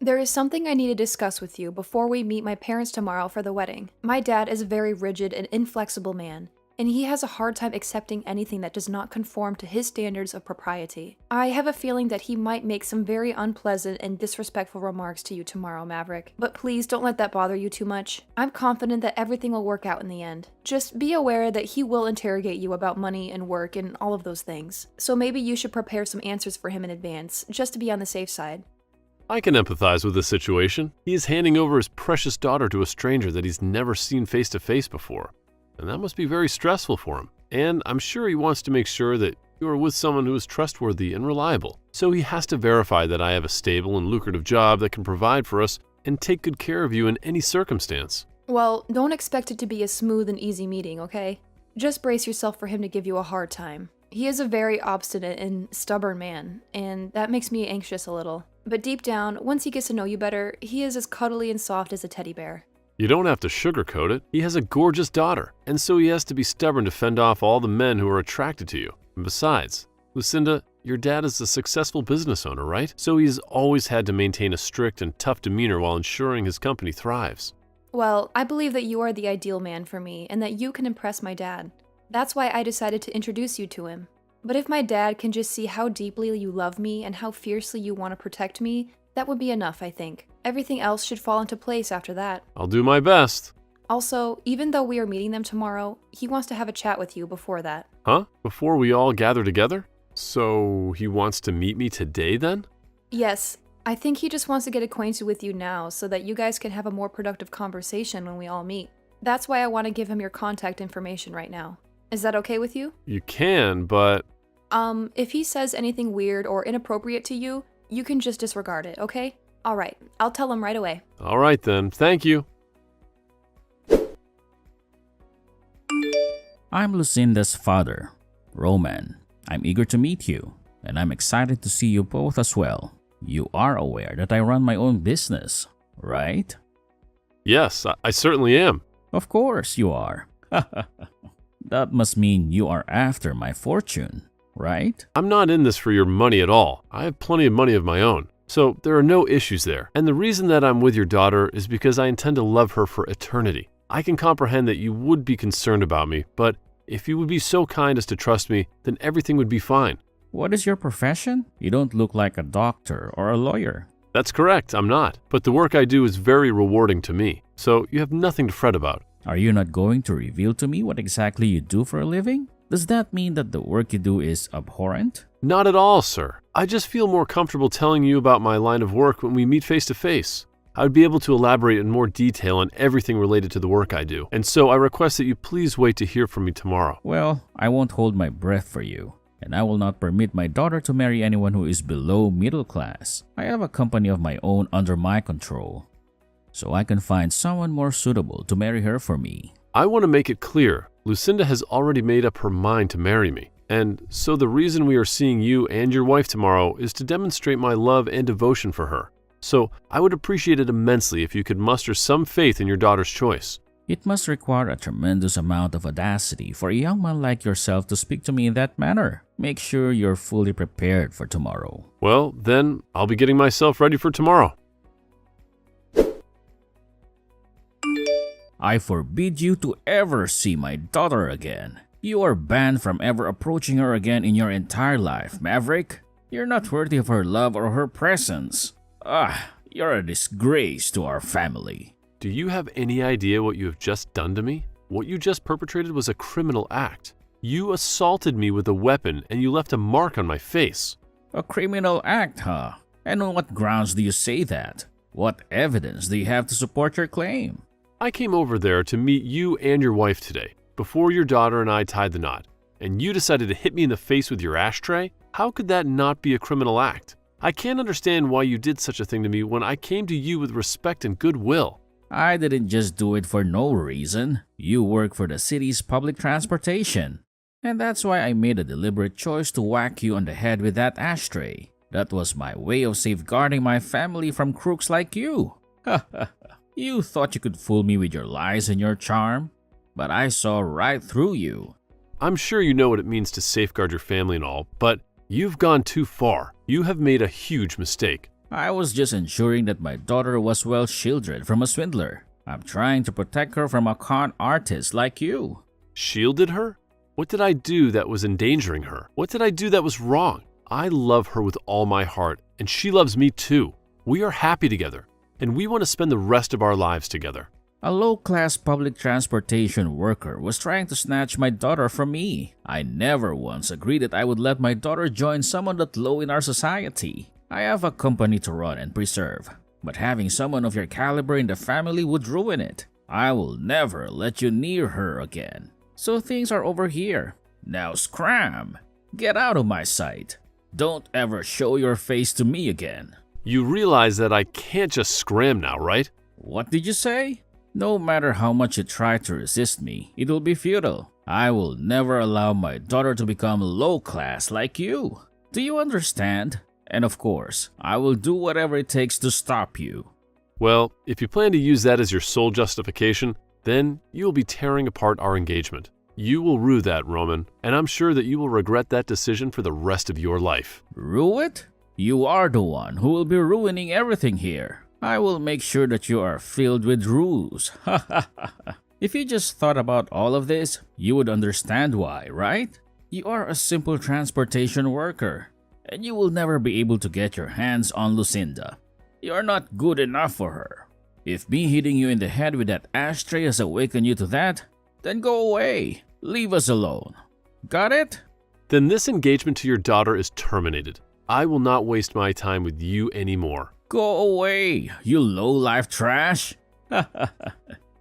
There is something I need to discuss with you before we meet my parents tomorrow for the wedding. My dad is a very rigid and inflexible man, and he has a hard time accepting anything that does not conform to his standards of propriety. I have a feeling that he might make some very unpleasant and disrespectful remarks to you tomorrow, Maverick. But please don't let that bother you too much. I'm confident that everything will work out in the end. Just be aware that he will interrogate you about money and work and all of those things. So maybe you should prepare some answers for him in advance, just to be on the safe side. I can empathize with this situation. He is handing over his precious daughter to a stranger that he's never seen face to face before. And that must be very stressful for him. And I'm sure he wants to make sure that you are with someone who is trustworthy and reliable. So he has to verify that I have a stable and lucrative job that can provide for us and take good care of you in any circumstance. Well, don't expect it to be a smooth and easy meeting, okay? Just brace yourself for him to give you a hard time. He is a very obstinate and stubborn man, and that makes me anxious a little. But deep down, once he gets to know you better, he is as cuddly and soft as a teddy bear. You don't have to sugarcoat it. He has a gorgeous daughter, and so he has to be stubborn to fend off all the men who are attracted to you. And besides, Lucinda, your dad is a successful business owner, right? So he's always had to maintain a strict and tough demeanor while ensuring his company thrives. Well, I believe that you are the ideal man for me, and that you can impress my dad. That's why I decided to introduce you to him. But if my dad can just see how deeply you love me and how fiercely you want to protect me, that would be enough, I think. Everything else should fall into place after that. I'll do my best. Also, even though we are meeting them tomorrow, he wants to have a chat with you before that. Huh? Before we all gather together? So he wants to meet me today then? Yes, I think he just wants to get acquainted with you now so that you guys can have a more productive conversation when we all meet. That's why I want to give him your contact information right now. Is that okay with you? You can, but... If he says anything weird or inappropriate to you, you can just disregard it, okay? Alright, I'll tell him right away. Alright then, thank you. I'm Lucinda's father, Roman. I'm eager to meet you, and I'm excited to see you both as well. You are aware that I run my own business, right? Yes, I certainly am. Of course you are. That must mean you are after my fortune, right? I'm not in this for your money at all. I have plenty of money of my own. So there are no issues there. And the reason that I'm with your daughter is because I intend to love her for eternity. I can comprehend that you would be concerned about me, but if you would be so kind as to trust me, then everything would be fine. What is your profession? You don't look like a doctor or a lawyer. That's correct, I'm not. But the work I do is very rewarding to me, so you have nothing to fret about. Are you not going to reveal to me what exactly you do for a living? Does that mean that the work you do is abhorrent? Not at all, sir. I just feel more comfortable telling you about my line of work when we meet face to face. I would be able to elaborate in more detail on everything related to the work I do, and so I request that you please wait to hear from me tomorrow. Well, I won't hold my breath for you, and I will not permit my daughter to marry anyone who is below middle class. I have a company of my own under my control, so I can find someone more suitable to marry her for me. I want to make it clear, Lucinda has already made up her mind to marry me, and so the reason we are seeing you and your wife tomorrow is to demonstrate my love and devotion for her. So I would appreciate it immensely if you could muster some faith in your daughter's choice. It must require a tremendous amount of audacity for a young man like yourself to speak to me in that manner. Make sure you're fully prepared for tomorrow. Well, then I'll be getting myself ready for tomorrow. I forbid you to ever see my daughter again. You are banned from ever approaching her again in your entire life, Maverick. You're not worthy of her love or her presence. You're a disgrace to our family. Do you have any idea what you have just done to me? What you just perpetrated was a criminal act. You assaulted me with a weapon and you left a mark on my face. A criminal act, huh? And on what grounds do you say that? What evidence do you have to support your claim? I came over there to meet you and your wife today, before your daughter and I tied the knot, and you decided to hit me in the face with your ashtray? How could that not be a criminal act? I can't understand why you did such a thing to me when I came to you with respect and goodwill. I didn't just do it for no reason. You work for the city's public transportation. And that's why I made a deliberate choice to whack you on the head with that ashtray. That was my way of safeguarding my family from crooks like you. You thought you could fool me with your lies and your charm, but I saw right through you. I'm sure you know what it means to safeguard your family and all, but you've gone too far. You have made a huge mistake. I was just ensuring that my daughter was well shielded from a swindler. I'm trying to protect her from a con artist like you. Shielded her? What did I do that was endangering her? What did I do that was wrong? I love her with all my heart, and she loves me too. We are happy together, and we want to spend the rest of our lives together. A low-class public transportation worker was trying to snatch my daughter from me. I never once agreed that I would let my daughter join someone that low in our society. I have a company to run and preserve, but having someone of your caliber in the family would ruin it. I will never let you near her again. So things are over here. Now scram! Get out of my sight. Don't ever show your face to me again. You realize that I can't just scram now, right? What did you say? No matter how much you try to resist me, it will be futile. I will never allow my daughter to become low class like you. Do you understand? And of course, I will do whatever it takes to stop you. Well, if you plan to use that as your sole justification, then you will be tearing apart our engagement. You will rue that, Roman, and I'm sure that you will regret that decision for the rest of your life. Rue it? You are the one who will be ruining everything here. I will make sure that you are filled with ruse. If you just thought about all of this, you would understand why, right? You are a simple transportation worker, and you will never be able to get your hands on Lucinda. You are not good enough for her. If me hitting you in the head with that ashtray has awakened you to that, then go away. Leave us alone. Got it? Then this engagement to your daughter is terminated. I will not waste my time with you anymore. Go away, you low-life trash.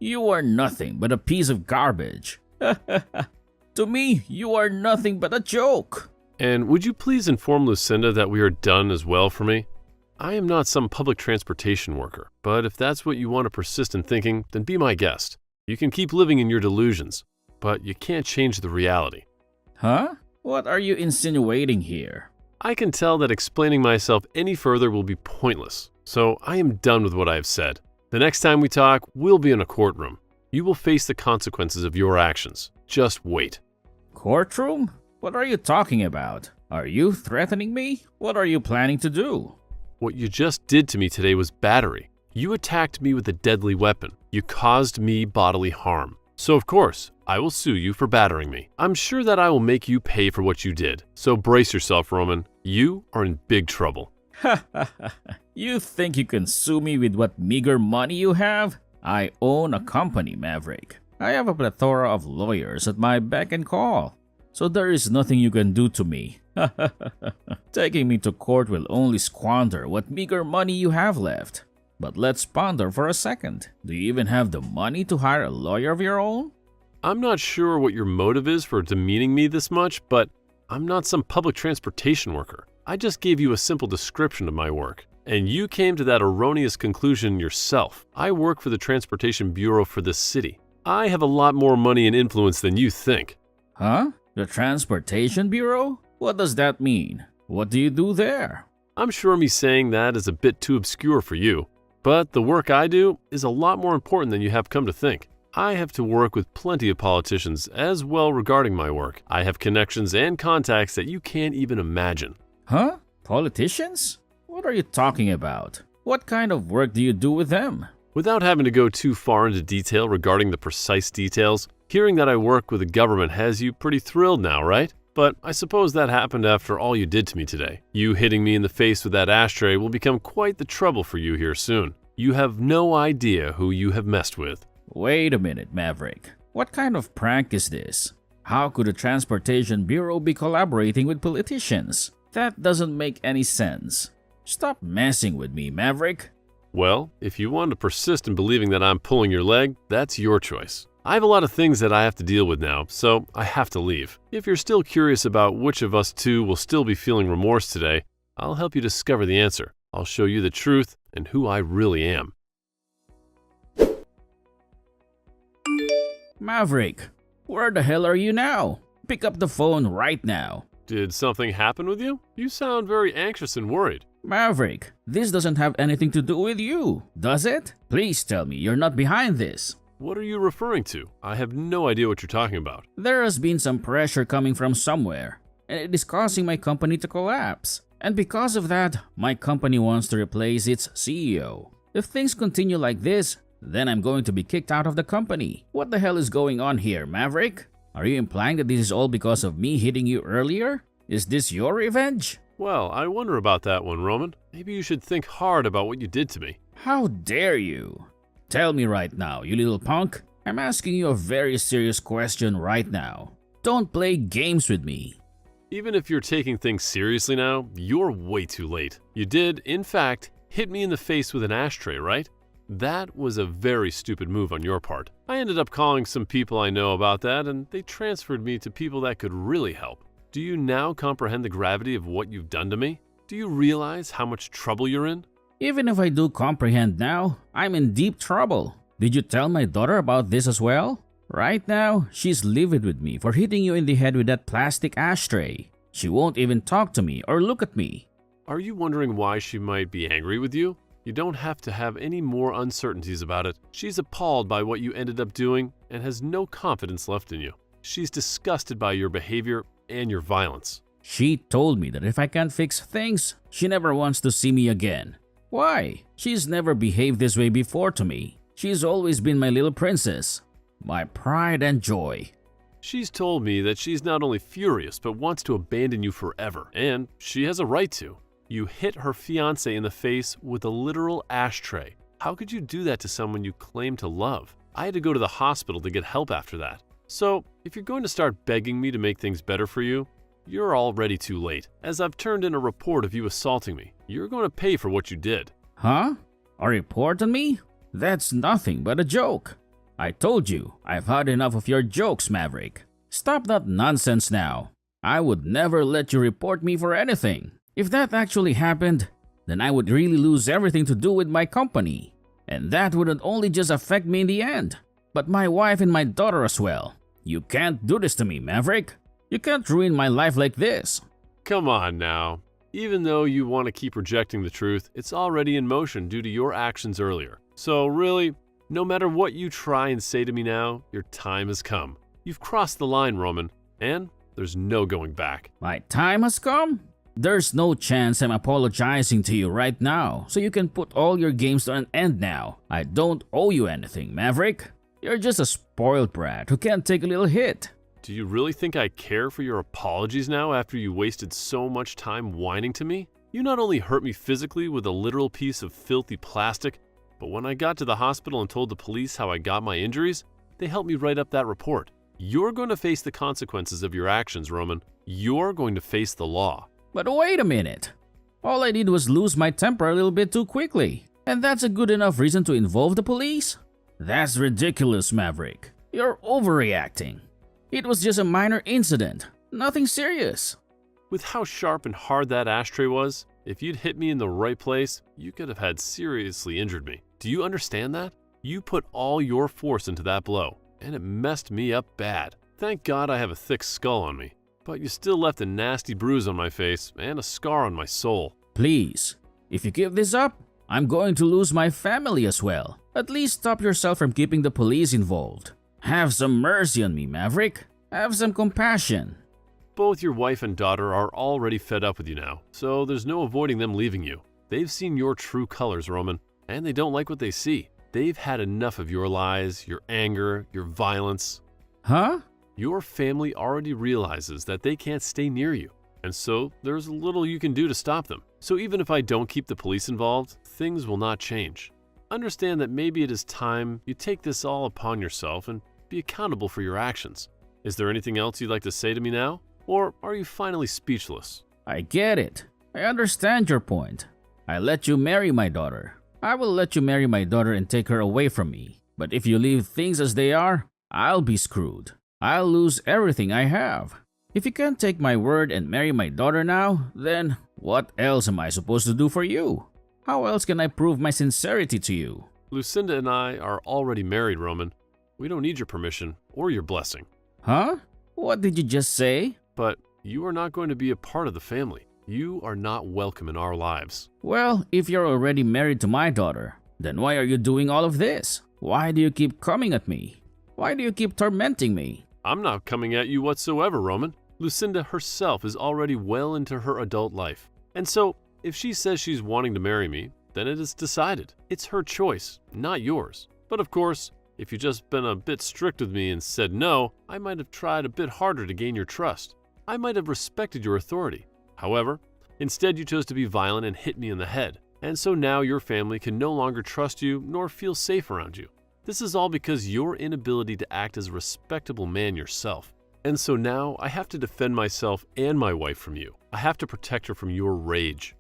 You are nothing but a piece of garbage. To me, you are nothing but a joke. And would you please inform Lucinda that we are done as well for me? I am not some public transportation worker, but if that's what you want to persist in thinking, then be my guest. You can keep living in your delusions, but you can't change the reality. Huh? What are you insinuating here? I can tell that explaining myself any further will be pointless, so I am done with what I have said. The next time we talk, we'll be in a courtroom. You will face the consequences of your actions. Just wait. Courtroom? What are you talking about? Are you threatening me? What are you planning to do? What you just did to me today was battery. You attacked me with a deadly weapon. You caused me bodily harm. So of course, I will sue you for battering me. I'm sure that I will make you pay for what you did. So brace yourself, Roman. You are in big trouble. You think you can sue me with what meager money you have? I own a company, Maverick. I have a plethora of lawyers at my beck and call. So there is nothing you can do to me. Taking me to court will only squander what meager money you have left. But let's ponder for a second. Do you even have the money to hire a lawyer of your own? I'm not sure what your motive is for demeaning me this much, but I'm not some public transportation worker. I just gave you a simple description of my work, and you came to that erroneous conclusion yourself. I work for the Transportation Bureau for this city. I have a lot more money and influence than you think. Huh? The Transportation Bureau? What does that mean? What do you do there? I'm sure me saying that is a bit too obscure for you, but the work I do is a lot more important than you have come to think. I have to work with plenty of politicians as well regarding my work. I have connections and contacts that you can't even imagine. Huh? Politicians? What are you talking about? What kind of work do you do with them? Without having to go too far into detail regarding the precise details, hearing that I work with the government has you pretty thrilled now, right? But I suppose that happened after all you did to me today. You hitting me in the face with that ashtray will become quite the trouble for you here soon. You have no idea who you have messed with. Wait a minute, Maverick. What kind of prank is this? How could the Transportation Bureau be collaborating with politicians? That doesn't make any sense. Stop messing with me, Maverick. Well, if you want to persist in believing that I'm pulling your leg, that's your choice. I have a lot of things that I have to deal with now, so I have to leave. If you're still curious about which of us two will still be feeling remorse today, I'll help you discover the answer. I'll show you the truth and who I really am. Maverick, where the hell are you now? Pick up the phone right now. Did something happen with you? You sound very anxious and worried. Maverick, this doesn't have anything to do with you, does it? Please tell me you're not behind this. What are you referring to? I have no idea what you're talking about. There has been some pressure coming from somewhere, and it is causing my company to collapse. And because of that, my company wants to replace its CEO. If things continue like this, then I'm going to be kicked out of the company. What the hell is going on here, Maverick? Are you implying that this is all because of me hitting you earlier? Is this your revenge? Well, I wonder about that one, Roman. Maybe you should think hard about what you did to me. How dare you? Tell me right now, you little punk. I'm asking you a very serious question right now. Don't play games with me. Even if you're taking things seriously now, you're way too late. You did, in fact, hit me in the face with an ashtray, right? That was a very stupid move on your part. I ended up calling some people I know about that, and they transferred me to people that could really help. Do you now comprehend the gravity of what you've done to me? Do you realize how much trouble you're in? Even if I do comprehend now, I'm in deep trouble. Did you tell my daughter about this as well? Right now, she's livid with me for hitting you in the head with that plastic ashtray. She won't even talk to me or look at me. Are you wondering why she might be angry with you? You don't have to have any more uncertainties about it. She's appalled by what you ended up doing and has no confidence left in you. She's disgusted by your behavior and your violence. She told me that if I can't fix things, she never wants to see me again. Why? She's never behaved this way before to me. She's always been my little princess, my pride and joy. She's told me that she's not only furious but wants to abandon you forever, and she has a right to. You hit her fiancé in the face with a literal ashtray. How could you do that to someone you claim to love? I had to go to the hospital to get help after that. So, if you're going to start begging me to make things better for you, you're already too late, as I've turned in a report of you assaulting me. You're going to pay for what you did. Huh? A report on me? That's nothing but a joke. I told you, I've had enough of your jokes, Maverick. Stop that nonsense now. I would never let you report me for anything. If that actually happened, then I would really lose everything to do with my company. And that wouldn't only just affect me in the end, but my wife and my daughter as well. You can't do this to me, Maverick. You can't ruin my life like this. Come on now. Even though you want to keep rejecting the truth, it's already in motion due to your actions earlier. So really, no matter what you try and say to me now, your time has come. You've crossed the line, Roman, and there's no going back. My time has come? There's no chance I'm apologizing to you right now, so you can put all your games to an end now. I don't owe you anything, Maverick. You're just a spoiled brat who can't take a little hit. Do you really think I care for your apologies now after you wasted so much time whining to me? You not only hurt me physically with a literal piece of filthy plastic, but when I got to the hospital and told the police how I got my injuries, they helped me write up that report. You're going to face the consequences of your actions, Roman. You're going to face the law. But wait a minute. All I did was lose my temper a little bit too quickly. And that's a good enough reason to involve the police? That's ridiculous, Maverick. You're overreacting. It was just a minor incident. Nothing serious. With how sharp and hard that ashtray was, if you'd hit me in the right place, you could have had seriously injured me. Do you understand that? You put all your force into that blow, and it messed me up bad. Thank God I have a thick skull on me. But you still left a nasty bruise on my face and a scar on my soul. Please, if you give this up, I'm going to lose my family as well. At least stop yourself from keeping the police involved. Have some mercy on me, Maverick. Have some compassion. Both your wife and daughter are already fed up with you now, so there's no avoiding them leaving you. They've seen your true colors, Roman, and they don't like what they see. They've had enough of your lies, your anger, your violence. Huh? Your family already realizes that they can't stay near you, and so there's little you can do to stop them. So even if I don't keep the police involved, things will not change. Understand that maybe it is time you take this all upon yourself and be accountable for your actions. Is there anything else you'd like to say to me now? Or are you finally speechless? I get it. I understand your point. I let you marry my daughter. I will let you marry my daughter and take her away from me. But if you leave things as they are, I'll be screwed. I'll lose everything I have. If you can't take my word and marry my daughter now, then what else am I supposed to do for you? How else can I prove my sincerity to you? Lucinda and I are already married, Roman. We don't need your permission or your blessing. Huh? What did you just say? But you are not going to be a part of the family. You are not welcome in our lives. Well, if you're already married to my daughter, then why are you doing all of this? Why do you keep coming at me? Why do you keep tormenting me? I'm not coming at you whatsoever, Roman. Lucinda herself is already well into her adult life, And so, if she says she's wanting to marry me, then it is decided. It's her choice, not yours. But of course, if you'd just been a bit strict with me and said no, I might have tried a bit harder to gain your trust. I might have respected your authority. However, instead you chose to be violent and hit me in the head. And so now your family can no longer trust you nor feel safe around you. This is all because your inability to act as a respectable man yourself. And so now I have to defend myself and my wife from you. I have to protect her from your rage.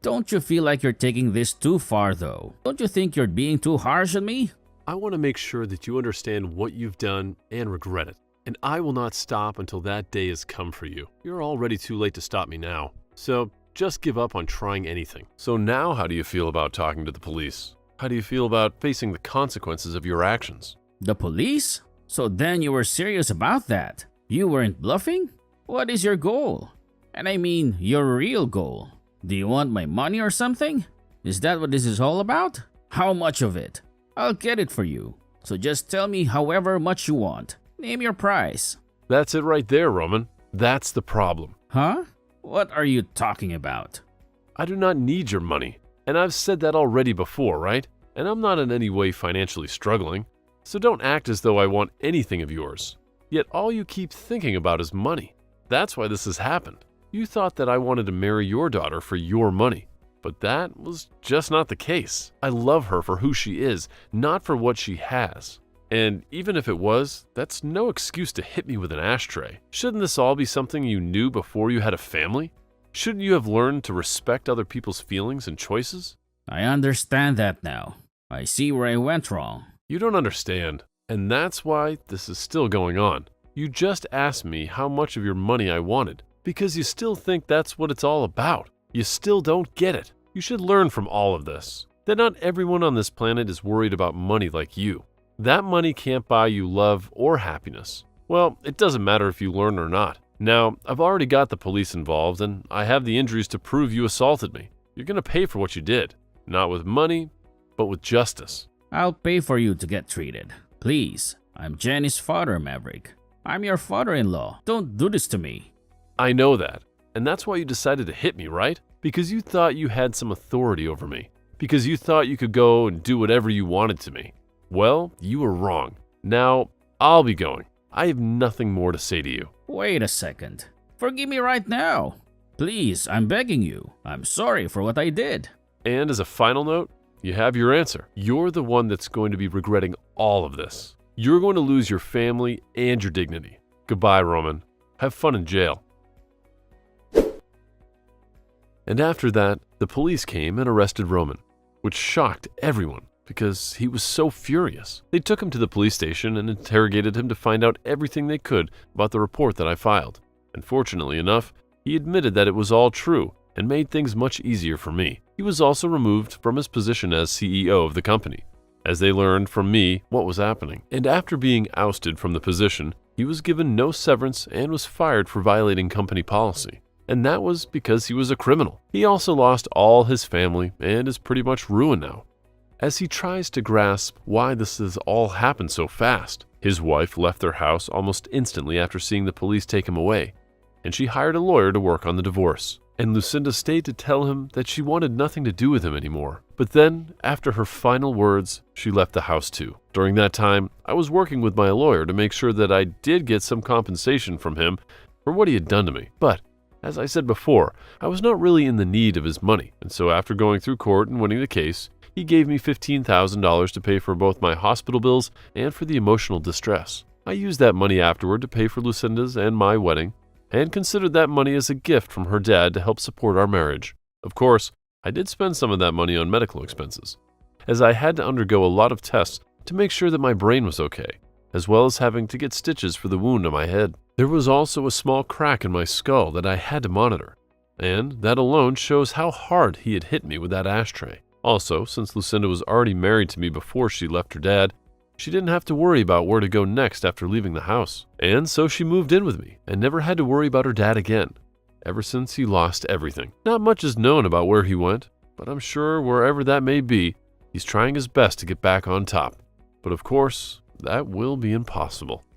Don't you feel like you're taking this too far, though? Don't you think you're being too harsh on me? I want to make sure that you understand what you've done and regret it. And I will not stop until that day has come for you. You're already too late to stop me now. So just give up on trying anything. So now how do you feel about talking to the police? How do you feel about facing the consequences of your actions? The police? So then you were serious about that? You weren't bluffing? What is your goal? And I mean, your real goal. Do you want my money or something? Is that what this is all about? How much of it? I'll get it for you. So just tell me however much you want. Name your price. That's it right there, Roman. That's the problem. Huh? What are you talking about? I do not need your money. And I've said that already before, right? And I'm not in any way financially struggling. So don't act as though I want anything of yours. Yet all you keep thinking about is money. That's why this has happened. You thought that I wanted to marry your daughter for your money. But that was just not the case. I love her for who she is, not for what she has. And even if it was, that's no excuse to hit me with an ashtray. Shouldn't this all be something you knew before you had a family? Shouldn't you have learned to respect other people's feelings and choices? I understand that now. I see where I went wrong. You don't understand, and that's why this is still going on. You just asked me how much of your money I wanted, because you still think that's what it's all about. You still don't get it. You should learn from all of this, that not everyone on this planet is worried about money like you. That money can't buy you love or happiness. Well, it doesn't matter if you learn or not. Now, I've already got the police involved, and I have the injuries to prove you assaulted me. You're going to pay for what you did, not with money, but with justice. I'll pay for you to get treated. Please, I'm Jenny's father, Maverick. I'm your father-in-law. Don't do this to me. I know that, and that's why you decided to hit me, right? Because you thought you had some authority over me. Because you thought you could go and do whatever you wanted to me. Well, you were wrong. Now, I'll be going. I have nothing more to say to you. Wait a second. Forgive me right now. Please, I'm begging you. I'm sorry for what I did. And as a final note, you have your answer. You're the one that's going to be regretting all of this. You're going to lose your family and your dignity. Goodbye, Roman. Have fun in jail. And after that, the police came and arrested Roman, which shocked everyone because he was so furious. They took him to the police station and interrogated him to find out everything they could about the report that I filed. And fortunately enough, he admitted that it was all true and made things much easier for me. He was also removed from his position as CEO of the company, as they learned from me what was happening. And after being ousted from the position, he was given no severance and was fired for violating company policy. And that was because he was a criminal. He also lost all his family and is pretty much ruined now. As he tries to grasp why this has all happened so fast, his wife left their house almost instantly after seeing the police take him away, and she hired a lawyer to work on the divorce. And Lucinda stayed to tell him that she wanted nothing to do with him anymore. But then, after her final words, she left the house too. During that time, I was working with my lawyer to make sure that I did get some compensation from him for what he had done to me. But as I said before, I was not really in the need of his money, and so after going through court and winning the case, he gave me $15,000 to pay for both my hospital bills and for the emotional distress. I used that money afterward to pay for Lucinda's and my wedding, and considered that money as a gift from her dad to help support our marriage. Of course, I did spend some of that money on medical expenses, as I had to undergo a lot of tests to make sure that my brain was okay, as well as having to get stitches for the wound on my head. There was also a small crack in my skull that I had to monitor, and that alone shows how hard he had hit me with that ashtray. Also, since Lucinda was already married to me before she left her dad, she didn't have to worry about where to go next after leaving the house. And so she moved in with me and never had to worry about her dad again, ever since he lost everything. Not much is known about where he went, but I'm sure wherever that may be, he's trying his best to get back on top. But of course, that will be impossible.